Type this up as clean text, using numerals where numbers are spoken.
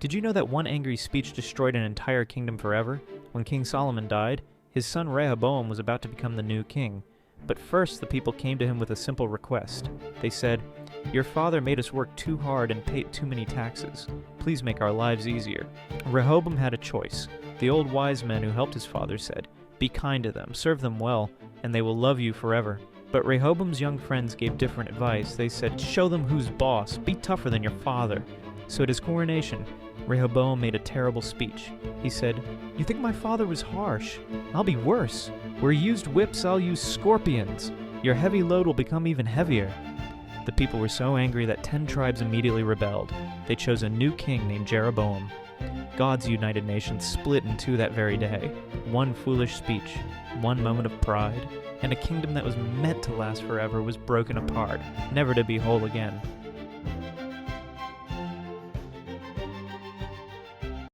Did you know that one angry speech destroyed an entire kingdom forever? When King Solomon died, his son Rehoboam was about to become the new king. But first the people came to him with a simple request. They said, "Your father made us work too hard and paid too many taxes. Please make our lives easier." Rehoboam had a choice. The old wise men who helped his father said, "Be kind to them, serve them well, and they will love you forever." But Rehoboam's young friends gave different advice. They said, "Show them who's boss, be tougher than your father." So at his coronation, Rehoboam made a terrible speech. He said, "You think my father was harsh? I'll be worse. Where he used whips, I'll use scorpions. Your heavy load will become even heavier." The people were so angry that 10 tribes immediately rebelled. They chose a new king named Jeroboam. God's united nation split in two that very day. One foolish speech, one moment of pride, and a kingdom that was meant to last forever was broken apart, never to be whole again.